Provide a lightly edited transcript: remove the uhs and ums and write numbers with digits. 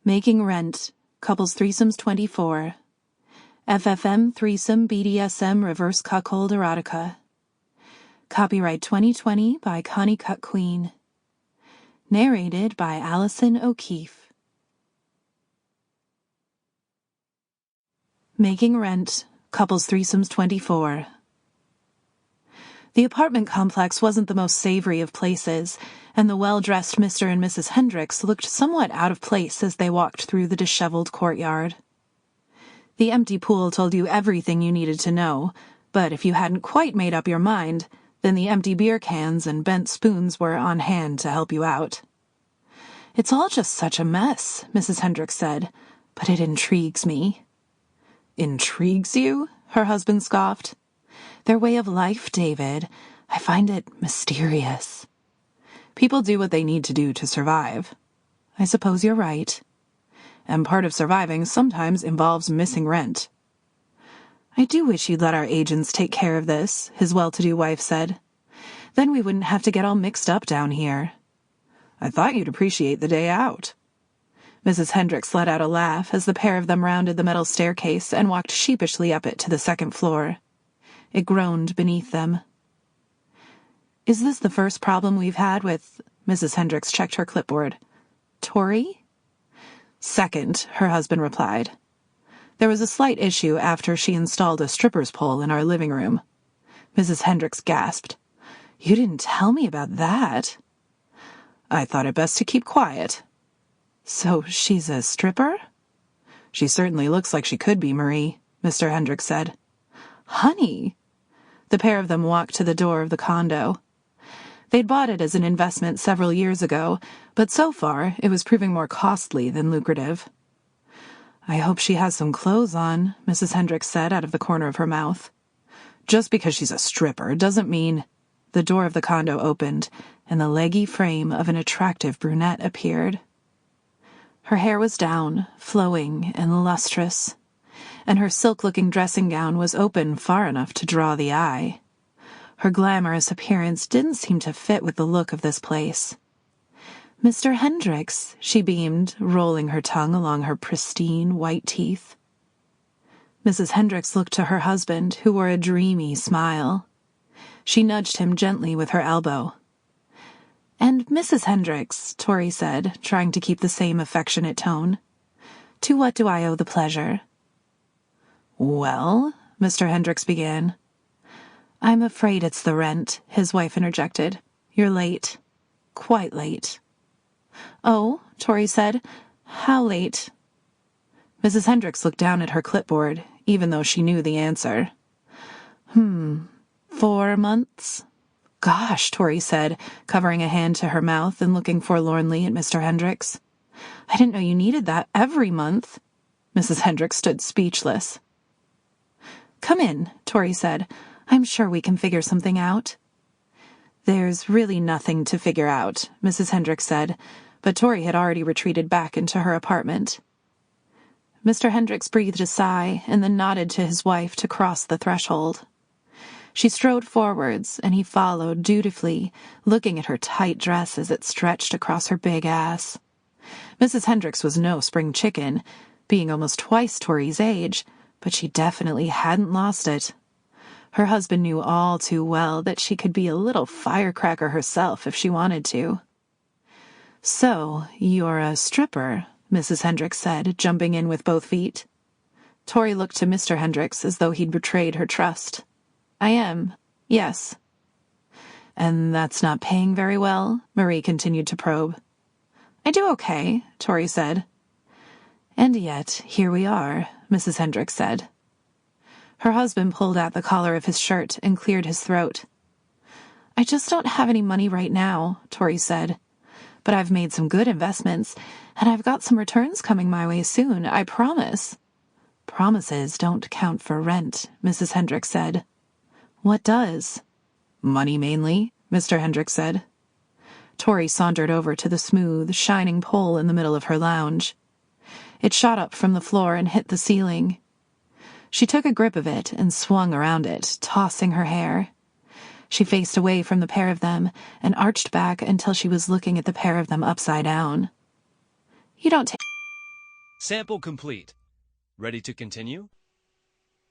Making Rent, Couples Threesomes 24. FFM Threesome BDSM Reverse Cuckold Erotica. Copyright 2020 by Connie Cuckquean. Narrated by Allison Okeefe. Making Rent, Couples Threesomes 24. The apartment complex wasn't the most savory of places, and the well-dressed Mr. and Mrs. Hendricks looked somewhat out of place as they walked through the disheveled courtyard. The empty pool told you everything you needed to know, but if you hadn't quite made up your mind, then the empty beer cans and bent spoons were on hand to help you out. "It's all just such a mess," Mrs. Hendricks said, "but it intrigues me." "Intrigues you?" her husband scoffed. "Their way of life, David. I find it mysterious." "People do what they need to do to survive." "I suppose you're right." "And part of surviving sometimes involves missing rent." "I do wish you'd let our agents take care of this," his well-to-do wife said. "Then we wouldn't have to get all mixed up down here." "I thought you'd appreciate the day out." Mrs. Hendricks let out a laugh as the pair of them rounded the metal staircase and walked sheepishly up it to the second floor. It groaned beneath them. "Is this the first problem we've had with—" Mrs. Hendricks checked her clipboard. "Tori?" "Second," her husband replied. "There was a slight issue after she installed a stripper's pole in our living room." Mrs. Hendricks gasped. "You didn't tell me about that." "I thought it best to keep quiet." "So she's a stripper?" "She certainly looks like she could be, Marie," Mr. Hendricks said. "Honey!" The pair of them walked to the door of the condo. They'd bought it as an investment several years ago, but so far it was proving more costly than lucrative. "I hope she has some clothes on," Mrs. Hendricks said out of the corner of her mouth. "Just because she's a stripper doesn't mean—" The door of the condo opened, and the leggy frame of an attractive brunette appeared. Her hair was down, flowing and lustrous, and her silk-looking dressing gown was open far enough to draw the eye. Her glamorous appearance didn't seem to fit with the look of this place. "Mr. Hendricks," she beamed, rolling her tongue along her pristine white teeth. Mrs. Hendricks looked to her husband, who wore a dreamy smile. She nudged him gently with her elbow. "And Mrs. Hendricks," Tori said, trying to keep the same affectionate tone, "to what do I owe the pleasure?" "Well," Mr. Hendricks began. "I'm afraid it's the rent," his wife interjected. "You're late. Quite late." "Oh," Tori said. "How late?" Mrs. Hendricks looked down at her clipboard, even though she knew the answer. 4 months?" "Gosh," Tori said, covering a hand to her mouth and looking forlornly at Mr. Hendricks. "I didn't know you needed that every month." Mrs. Hendricks stood speechless. "Come in," Tori said. "I'm sure we can figure something out." "There's really nothing to figure out," Mrs. Hendricks said, but Tori had already retreated back into her apartment. Mr. Hendricks breathed a sigh and then nodded to his wife to cross the threshold. She strode forwards, and he followed dutifully, looking at her tight dress as it stretched across her big ass. Mrs. Hendricks was no spring chicken, being almost twice Tori's age, but she definitely hadn't lost it. Her husband knew all too well that she could be a little firecracker herself if she wanted to. "So, you're a stripper," Mrs. Hendricks said, jumping in with both feet. Tori looked to Mr. Hendricks as though he'd betrayed her trust. "I am, yes." "And that's not paying very well?" Marie continued to probe. "I do okay," Tori said. "And yet, here we are," Mrs. Hendricks said. Her husband pulled out the collar of his shirt and cleared his throat. "I just don't have any money right now," Tori said. "But I've made some good investments, and I've got some returns coming my way soon, I promise." "Promises don't count for rent," Mrs. Hendricks said. "What does?" "Money mainly," Mr. Hendricks said. Tori sauntered over to the smooth, shining pole in the middle of her lounge. It shot up from the floor and hit the ceiling. She took a grip of it and swung around it, tossing her hair. She faced away from the pair of them and arched back until she was looking at the pair of them upside down. "You don't take..." Sample complete. Ready to continue?